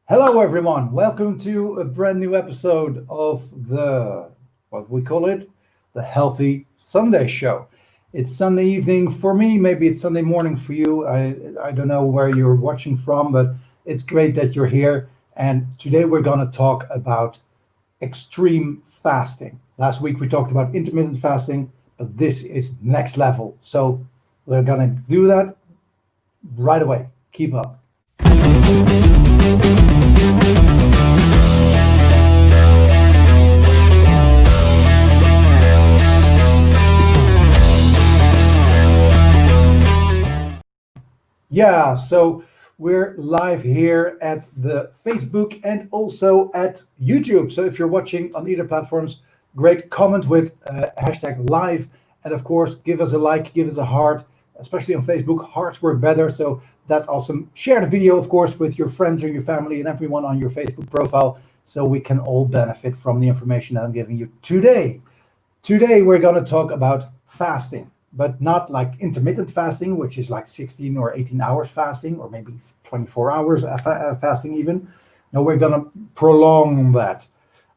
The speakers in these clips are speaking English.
Hello, everyone. Welcome to a brand new episode of what we call it, the Healthy Sunday Show. It's Sunday evening for me. Maybe it's Sunday morning for you. I don't know where you're watching from, but it's great that you're here. And today we're going to talk about extreme fasting. Last week we talked about intermittent fasting, but this is next level. So we're going to do that right away. Keep up. Yeah, so we're live here at the Facebook and also at YouTube. So if you're watching on either platforms, great, comment with hashtag live. And of course, give us a like, give us a heart, especially on Facebook. Hearts work better. So that's awesome. Share the video, of course, with your friends or your family and everyone on your Facebook profile so we can all benefit from the information that I'm giving you today. Today, we're going to talk about fasting, but not like intermittent fasting, which is like 16 or 18 hours fasting, or maybe 24 hours fasting even. No, we're going to prolong that.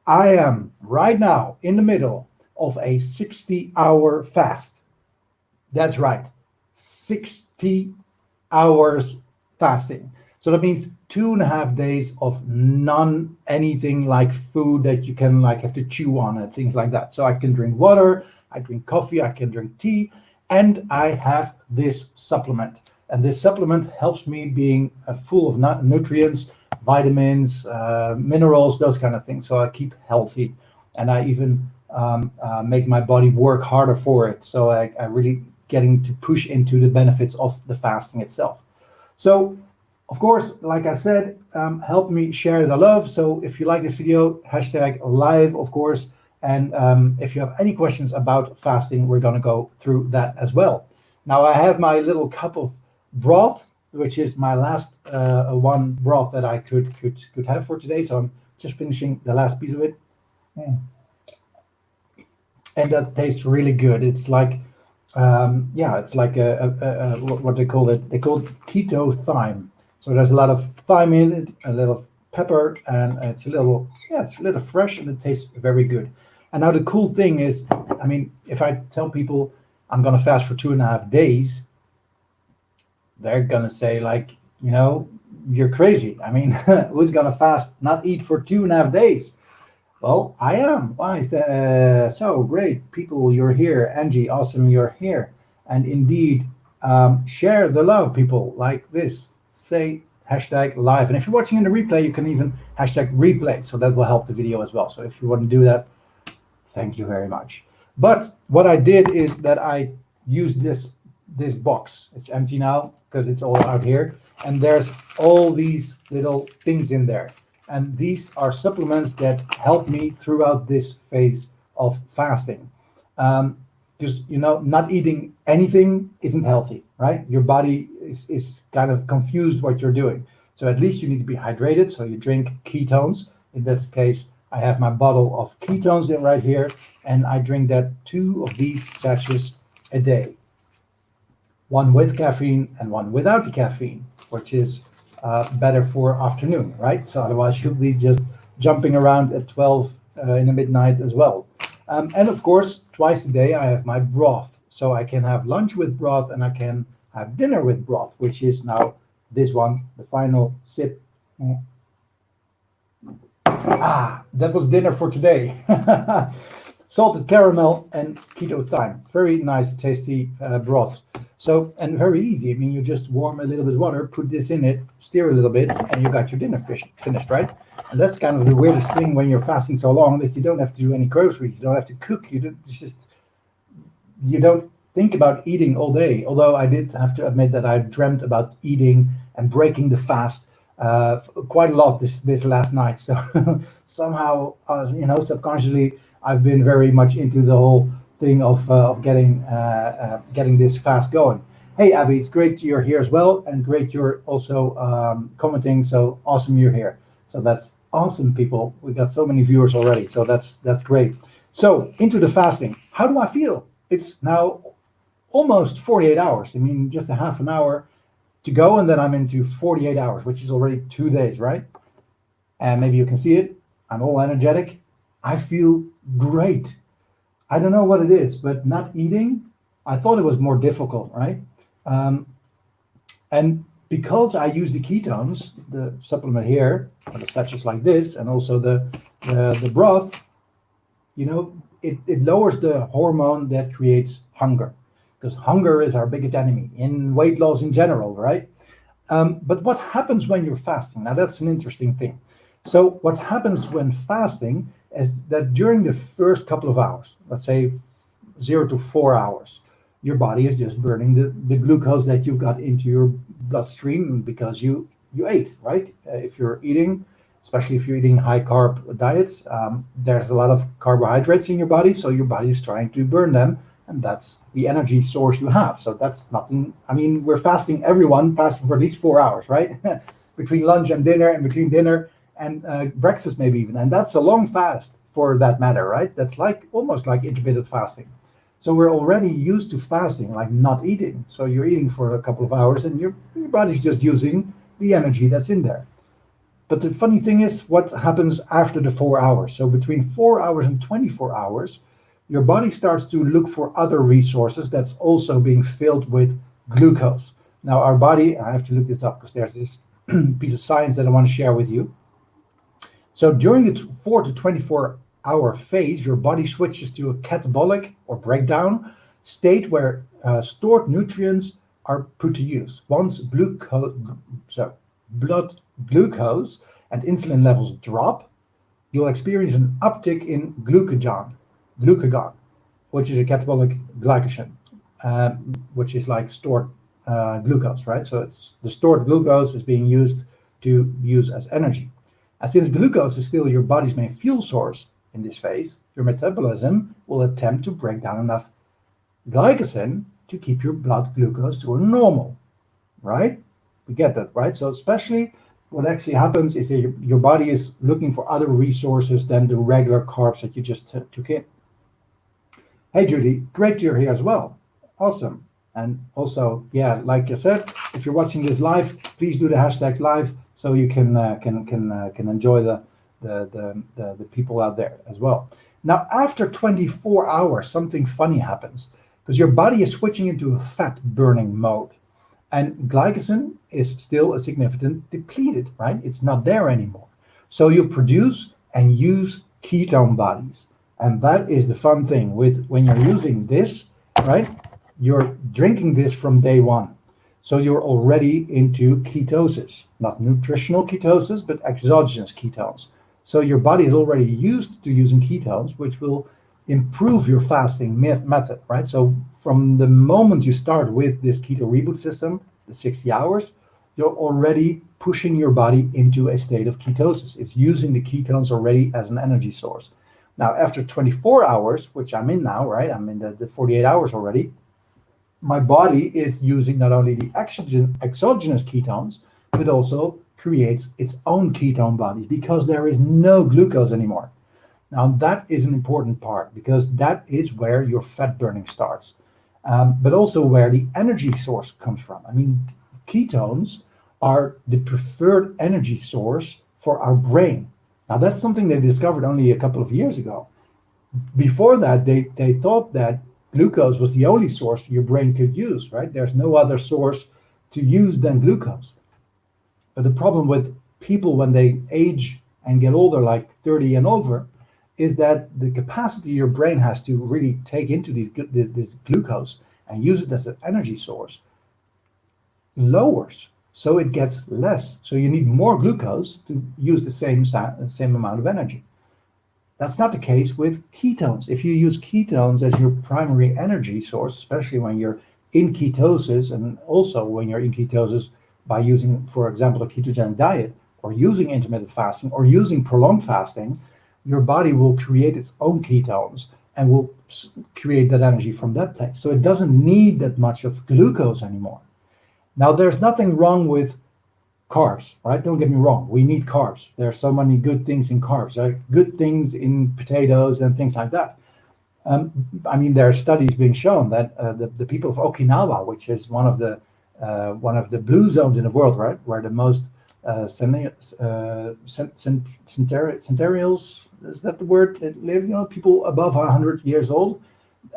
I am right now in the middle of a 60-hour fast. That's right, 60 hours fasting. So that means 2.5 days of none anything like food that you can like have to chew on and things like that. So I can drink water, I drink coffee, I can drink tea, and I have this supplement. And this supplement helps me being full of nutrients, vitamins, minerals, those kind of things. So I keep healthy, and I even make my body work harder for it. So I really getting to push into the benefits of the fasting itself. So, of course, like I said, help me share the love. So if you like this video, hashtag live, of course. And if you have any questions about fasting, we're going to go through that as well. Now, I have my little cup of broth, which is my last one broth that I could have for today. So I'm just finishing the last piece of it. And that tastes really good. It's like, it's like what they call it. They call it keto thyme. So there's a lot of thyme in it, a little pepper, and it's a little fresh, and it tastes very good. And now the cool thing is, I mean, if I tell people I'm gonna fast for 2.5 days, they're gonna say like, you're crazy. I mean, who's gonna fast, not eat for 2.5 days? Well, I am. Why? So great, people, you're here. Angie, awesome, you're here. And indeed, share the love, people, like this. Say hashtag live. And if you're watching in the replay, you can even hashtag replay. So that will help the video as well. So if you want to do that, thank you very much. But what I did is that I used this box. It's empty now because it's all out here. And there's all these little things in there. And these are supplements that help me throughout this phase of fasting. Because, not eating anything isn't healthy, right? Your body is kind of confused what you're doing. So at least you need to be hydrated. So you drink ketones. In this case, I have my bottle of ketones in right here. And I drink that 2 of these sachets a day. One with caffeine and one without the caffeine, which is better for afternoon, right? So otherwise you'll be just jumping around at 12 in the midnight as well. And of course, twice a day I have my broth. So I can have lunch with broth and I can have dinner with broth, which is now this one, the final sip. That was dinner for today. Salted caramel and keto thyme. Very nice, tasty broth. So, and very easy. I mean, you just warm a little bit of water, put this in it, stir a little bit, and you got your dinner finished, right? And that's kind of the weirdest thing when you're fasting so long that you don't have to do any groceries. You don't have to cook. You don't think about eating all day. Although I did have to admit that I dreamt about eating and breaking the fast quite a lot this last night. So somehow, subconsciously, I've been very much into the whole thing of getting this fast going. Hey, Abby, it's great you're here as well, and great you're also commenting. So awesome you're here. So that's awesome, people. We got so many viewers already. So that's great. So into the fasting. How do I feel? It's now almost 48 hours. I mean, just a half an hour to go, and then I'm into 48 hours, which is already 2 days, right? and maybe you can see it. I'm all energetic. I feel great. I don't know what it is, but not eating, I thought it was more difficult, right? Um, and because I use the ketones, the supplement here, or the sachets like this, and also the broth, it lowers the hormone that creates hunger, because hunger is our biggest enemy in weight loss in general, right? But what happens when you're fasting? Now, that's an interesting thing. So, what happens when fasting is that during the first couple of hours, let's say 0 to 4 hours, your body is just burning the glucose that you got into your bloodstream because you ate, right? If you're eating, especially if you're eating high carb diets, there's a lot of carbohydrates in your body, so your body is trying to burn them, and that's the energy source you have. So that's nothing. I mean, we're fasting, everyone fasting for at least 4 hours, right? Between lunch and dinner, and between dinner and breakfast, maybe even, and that's a long fast for that matter, right? That's like almost like intermittent fasting. So we're already used to fasting, like not eating. So you're eating for a couple of hours, and your body's just using the energy that's in there. But the funny thing is, what happens after the 4 hours? So between 4 hours and 24 hours, your body starts to look for other resources that's also being filled with glucose. Now, our body, I have to look this up because there's this piece of science that I want to share with you. So during the 4 to 24 hour phase, your body switches to a catabolic or breakdown state where stored nutrients are put to use. Once blood glucose and insulin levels drop, you'll experience an uptick in glucagon, which is a catabolic glycogen, which is like stored glucose, right? So it's the stored glucose is being used to use as energy. And since glucose is still your body's main fuel source in this phase, your metabolism will attempt to break down enough glycogen to keep your blood glucose to a normal, right? We get that, right? So especially what actually happens is that your body is looking for other resources than the regular carbs that you just took in. Hey, Judy, great you're here as well. Awesome. And also, yeah, like I said, if you're watching this live, please do the hashtag live so you can enjoy the people out there as well. Now, after 24 hours, something funny happens because your body is switching into a fat burning mode, and glycogen is still a significant depleted, right? It's not there anymore. So you produce and use ketone bodies. And that is the fun thing with when you're using this, right? You're drinking this from day one. So you're already into ketosis, not nutritional ketosis, but exogenous ketones. So your body is already used to using ketones, which will improve your fasting method, right? So from the moment you start with this keto reboot system, the 60 hours, you're already pushing your body into a state of ketosis. It's using the ketones already as an energy source. Now, after 24 hours, which I'm in now, right? I'm in the 48 hours already. My body is using not only the exogenous ketones, but also creates its own ketone bodies because there is no glucose anymore. Now, that is an important part because that is where your fat burning starts, but also where the energy source comes from. I mean, ketones are the preferred energy source for our brain. Now, that's something they discovered only a couple of years ago. Before that, they thought that glucose was the only source your brain could use, right? There's no other source to use than glucose. But the problem with people when they age and get older, like 30 and over, is that the capacity your brain has to really take into this glucose and use it as an energy source lowers. So it gets less. So you need more glucose to use the same amount of energy. That's not the case with ketones. If you use ketones as your primary energy source, especially when you're in ketosis, and also when you're in ketosis by using, for example, a ketogenic diet, or using intermittent fasting, or using prolonged fasting, your body will create its own ketones and will create that energy from that place. So it doesn't need that much of glucose anymore. Now, there's nothing wrong with carbs, right? Don't get me wrong. We need carbs. There are so many good things in carbs, right? Good things in potatoes and things like that. I mean, there are studies being shown that the people of Okinawa, which is one of the blue zones in the world, right, where the most centenarials, is that the word? That live, people above 100 years old.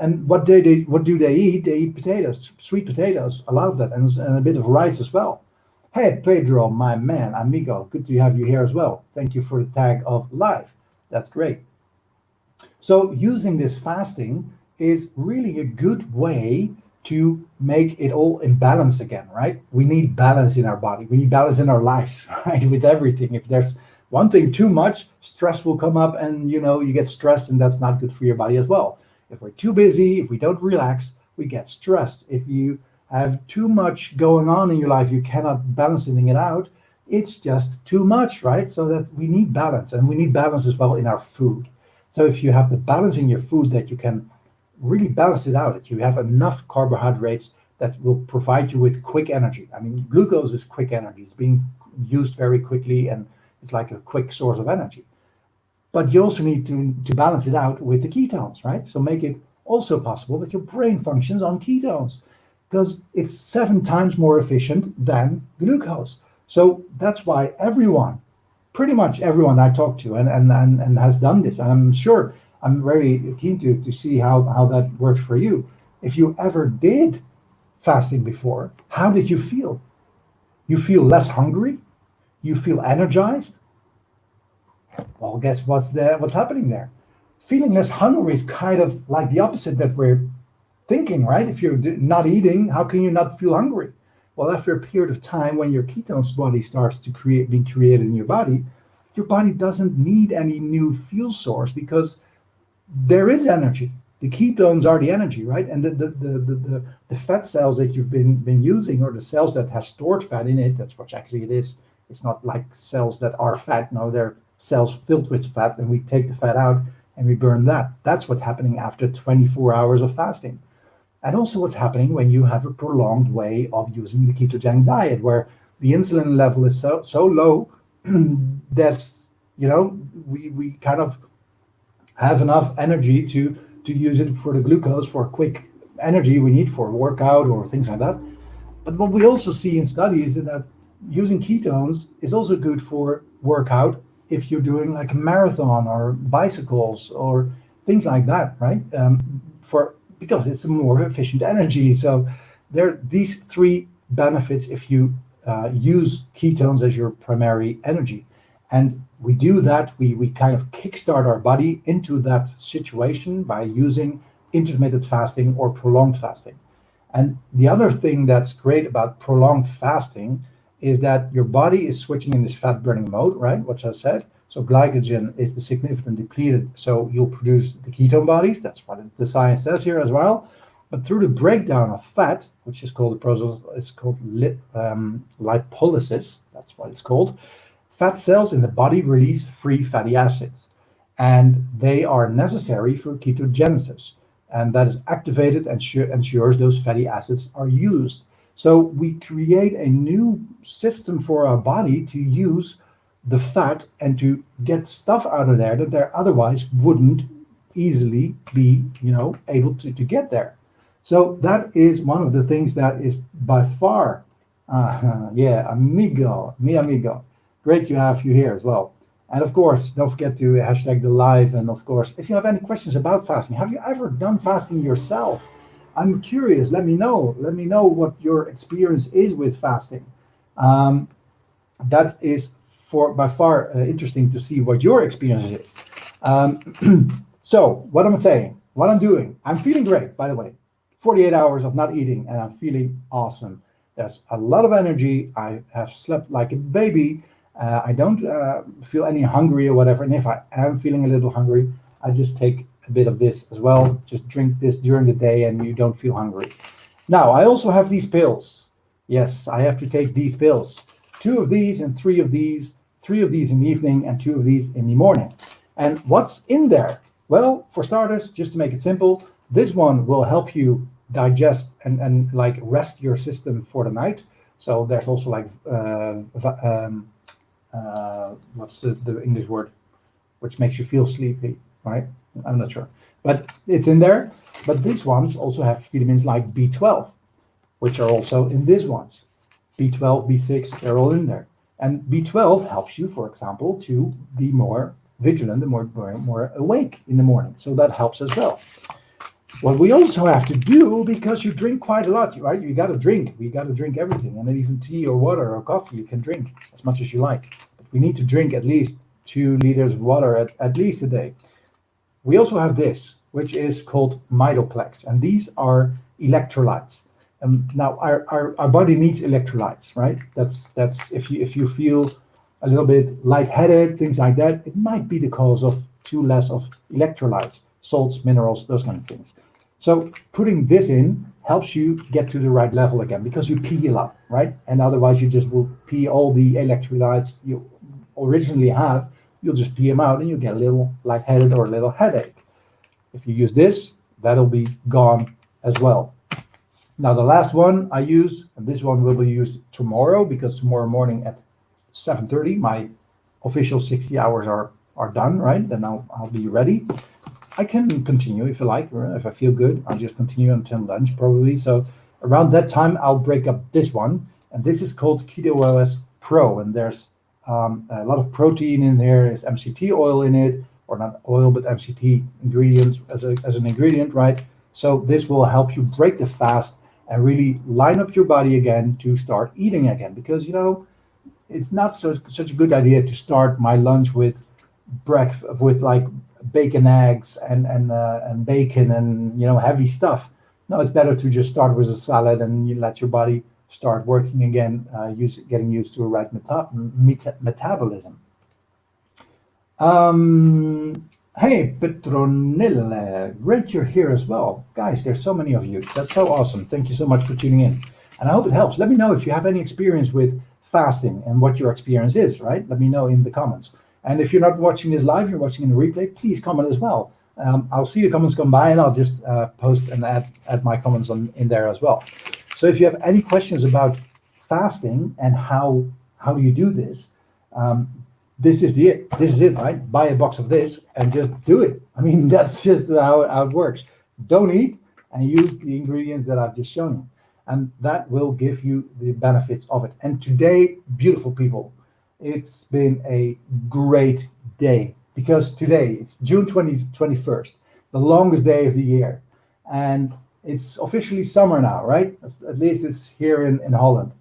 And what do they eat? They eat potatoes, sweet potatoes, a lot of that, and a bit of rice as well. Hey, Pedro, my man, amigo, good to have you here as well. Thank you for the tag of live. That's great. So using this fasting is really a good way to make it all in balance again, right? We need balance in our body. We need balance in our lives, right? With everything. If there's one thing too much, stress will come up and you get stressed, and that's not good for your body as well. If we're too busy, if we don't relax, we get stressed. If you have too much going on in your life, you cannot balance it out. It's just too much, right? So that we need balance, and we need balance as well in our food. So if you have the balance in your food, that you can really balance it out, that you have enough carbohydrates that will provide you with quick energy. I mean, glucose is quick energy. It's being used very quickly, and it's like a quick source of energy. But you also need to balance it out with the ketones, right? So make it also possible that your brain functions on ketones, because it's 7 times more efficient than glucose. So that's why pretty much everyone I talk to and has done this, and I'm sure I'm very keen to see how that works for you. If you ever did fasting before, how did you feel? You feel less hungry? You feel energized? Well, guess what's happening there? Feeling less hungry is kind of like the opposite that we're thinking, right? If you're not eating, how can you not feel hungry? Well, after a period of time, when your ketones body starts to being created in your body doesn't need any new fuel source, because there is energy. The ketones are the energy, right? And the fat cells that you've been using, or the cells that have stored fat in it, that's what actually it is. It's not like cells that are fat. No, they're cells filled with fat, and we take the fat out and we burn that. That's what's happening after 24 hours of fasting. And also what's happening when you have a prolonged way of using the ketogenic diet, where the insulin level is so low that we kind of have enough energy to use it for the glucose, for quick energy we need for workout or things like that. But what we also see in studies is that using ketones is also good for workout if you're doing like a marathon or bicycles or things like that, right? Because it's a more efficient energy. So there are these 3 benefits if you use ketones as your primary energy. And we do that, we kind of kickstart our body into that situation by using intermittent fasting or prolonged fasting. And the other thing that's great about prolonged fasting is that your body is switching in this fat burning mode, right? What I said. So glycogen is the significantly depleted, so you'll produce the ketone bodies. That's what the science says here as well. But through the breakdown of fat, which is called the process, it's called lipolysis. That's what it's called. Fat cells in the body release free fatty acids, and they are necessary for ketogenesis. And that is activated and ensures those fatty acids are used. So we create a new system for our body to use the fat and to get stuff out of there that there otherwise wouldn't easily be, able to get there. So that is one of the things that is by far, mi amigo. Great to have you here as well. And of course, don't forget to hashtag the live. And of course, if you have any questions about fasting, have you ever done fasting yourself? I'm curious. Let me know. Let me know what your experience is with fasting. That is by far interesting to see what your experience is. So what I'm saying, what I'm doing, I'm feeling great, by the way. 48 hours of not eating, and I'm feeling awesome. There's a lot of energy. I have slept like a baby. I don't feel any hungry or whatever. And if I am feeling a little hungry, I just take a bit of this as well. Just drink this during the day and you don't feel hungry. Now, I also have these pills. Yes, I have to take these pills. 2 of these and 3 of these. 3 of these in the evening and 2 of these in the morning. And what's in there? Well, for starters, just to make it simple, this one will help you digest and like rest your system for the night. So there's also like what's the English word, which makes you feel sleepy, right? I'm not sure, but it's in there. But these ones also have vitamins like B12, which are also in these ones. B12, B6, they're all in there. And B12 helps you, for example, to be more vigilant and more awake in the morning. So that helps as well. What we also have to do, because you drink quite a lot, right? You got to drink. We got to drink everything, and then even tea or water or coffee, you can drink as much as you like. But we need to drink at least 2 liters of water at least a day. We also have this, which is called Midoplex, and these are electrolytes. Now our body needs electrolytes, right? That's if you feel a little bit lightheaded, things like that, it might be the cause of too less of electrolytes, salts, minerals, those kind of things. So putting this in helps you get to the right level again because you pee a lot, right? And otherwise you just will pee all the electrolytes you originally have. You'll just pee them out and you get a little lightheaded or a little headache. If you use this, that'll be gone as well. Now the last one I use, and this one will be used tomorrow because tomorrow morning at 7:30 my official 60 hours are done, right? Then I'll be ready. I can continue if you like, or if I feel good, I'll just continue until lunch probably. So around that time, I'll break up this one, and this is called Keto OS Pro, and there's a lot of protein in there. There's MCT oil in it, or not oil, but MCT ingredients as an ingredient, right? So this will help you break the fast and really line up your body again to start eating again, because it's not such a good idea to start my lunch with breakfast with like bacon, eggs, and bacon and heavy stuff. No, it's better to just start with a salad and you let your body start working again, getting used to a right metabolism. Hey, Petronille, great you're here as well. Guys, there's so many of you. That's so awesome. Thank you so much for tuning in. And I hope it helps. Let me know if you have any experience with fasting and what your experience is, right? Let me know in the comments. And if you're not watching this live, you're watching in the replay, please comment as well. I'll see the comments come by and I'll just post and add my comments in there as well. So if you have any questions about fasting and how do you do this, this is it, right? Buy a box of this and just do it. I mean, that's just how it works. Don't eat and use the ingredients that I've just shown you. And that will give you the benefits of it. And today, beautiful people, it's been a great day because today it's June 21st, the longest day of the year. And it's officially summer now, right? At least it's here in Holland.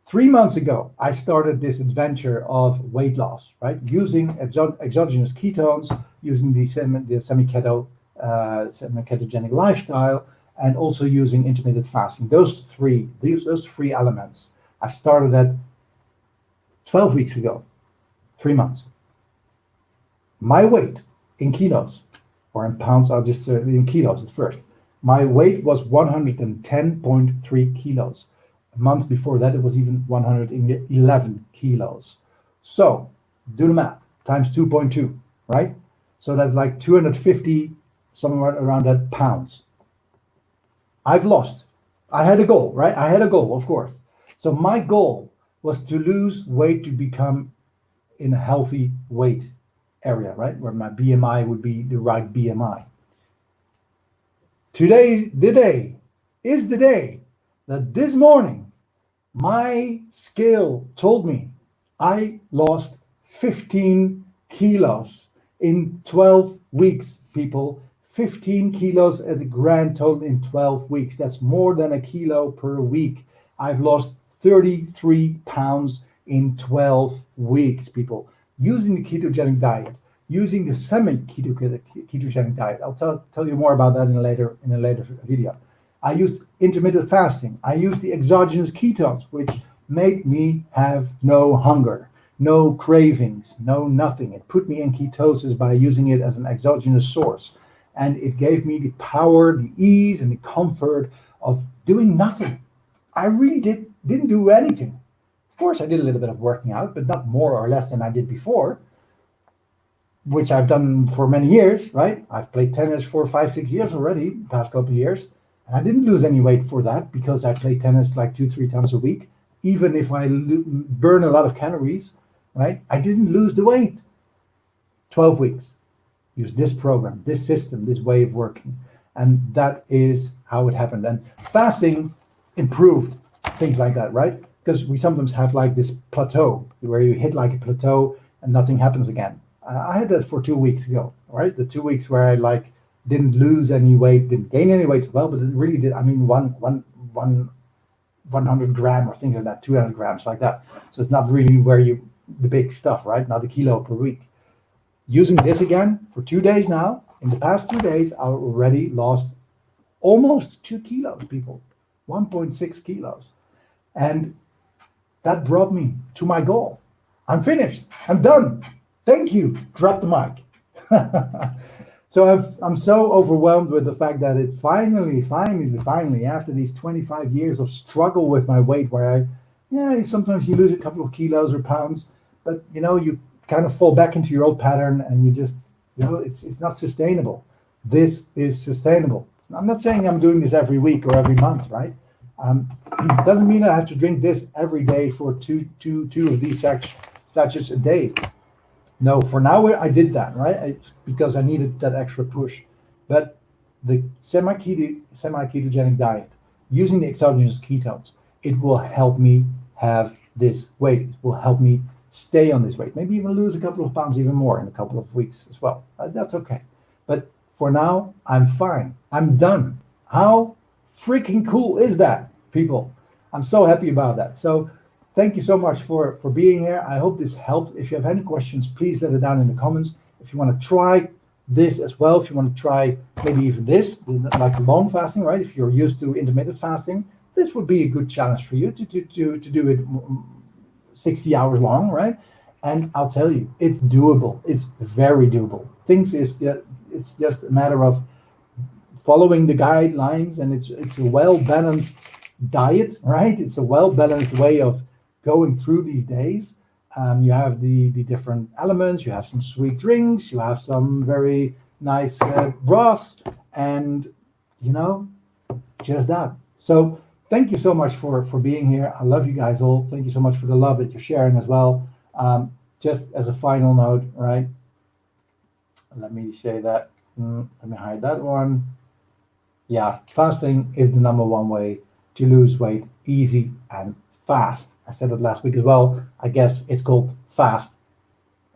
3 months ago, I started this adventure of weight loss, right? Using exogenous ketones, using the semi-ketogenic lifestyle, and also using intermittent fasting. Those three elements. I started that 12 weeks ago, 3 months. My weight in kilos, or in pounds, I'll just in kilos at first. My weight was 110.3 kilos. A month before that, it was even 111 kilos. So do the math, times 2.2, right? So that's like 250, somewhere around that pounds. I've lost. I had a goal, right? I had a goal, of course. So my goal was to lose weight to become in a healthy weight area, right? Where my BMI would be the right BMI. Today's the day is the day that this morning my scale told me I lost 15 kilos in 12 weeks, people. 15 kilos at the grand total in 12 weeks. That's more than a kilo per week. I've lost 33 pounds in 12 weeks, people, using the ketogenic diet, using the semi-ketogenic diet. I'll tell you more about that in a later video. I used intermittent fasting. I used the exogenous ketones, which made me have no hunger, no cravings, no nothing. It put me in ketosis by using it as an exogenous source. And it gave me the power, the ease, and the comfort of doing nothing. I really didn't do anything. Of course, I did a little bit of working out, but not more or less than I did before, which I've done for many years, right? I've played tennis for 5-6 years already, the past couple of years. And I didn't lose any weight for that because I play tennis like 2-3 times a week. Even if I burn a lot of calories, right? I didn't lose the weight. 12 weeks. Use this program, this system, this way of working. And that is how it happened. And fasting improved things like that, right? because we sometimes have like this plateau where you hit like a plateau and nothing happens again. I had that for 2 weeks ago, right? The 2 weeks where I like didn't lose any weight, didn't gain any weight as well, but it really did. I mean, one 100 gram or things like that, 200 grams like that. So it's not really where you the big stuff, right? Not a kilo per week. Using this again for 2 days now. In the past 2 days, I already lost almost 2 kilos, people, 1.6 kilos, and that brought me to my goal. I'm finished. I'm done. Thank you. Drop the mic. So I'm so overwhelmed with the fact that it finally, after these 25 years of struggle with my weight, where sometimes you lose a couple of kilos or pounds, but you kind of fall back into your old pattern, and you just, it's not sustainable. This is sustainable. I'm not saying I'm doing this every week or every month, right? It doesn't mean I have to drink this every day for two of these sachets a day. No, for now I did that, right? Because I needed that extra push. But the semi-ketogenic diet, using the exogenous ketones, it will help me have this weight. It will help me stay on this weight. Maybe even lose a couple of pounds even more in a couple of weeks as well. That's okay. But for now, I'm fine. I'm done. How freaking cool is that, people? I'm so happy about that. So thank you so much for being here. I hope this helped. If you have any questions, please let it down in the comments. If you want to try this as well, if you want to try maybe even this, like the bone fasting, right? If you're used to intermittent fasting, this would be a good challenge for you to do it 60 hours long, right? And I'll tell you, it's doable. It's very doable. It's just a matter of following the guidelines, and it's a well-balanced diet, right? It's a well-balanced way of going through these days. You have the different elements, you have some sweet drinks, you have some very nice broths, and just that. So thank you so much for being here. I love you guys all. Thank you so much for the love that you're sharing as well. Just as a final note, right? Let me say that. Let me hide that one. Yeah, fasting is the number one way to lose weight, easy and fast. I said it last week as well. I guess it's called fast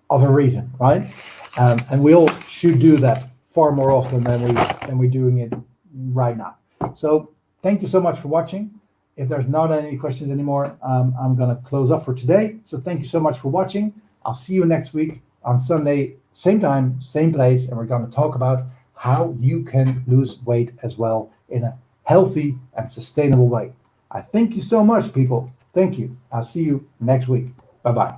of a reason, right? And we all should do that far more often than we're doing it right now. So thank you so much for watching. If there's not any questions anymore, I'm going to close up for today. So thank you so much for watching. I'll see you next week on Sunday, same time, same place, and we're going to talk about how you can lose weight as well in a healthy and sustainable way. I thank you so much, people. Thank you. I'll see you next week. Bye-bye.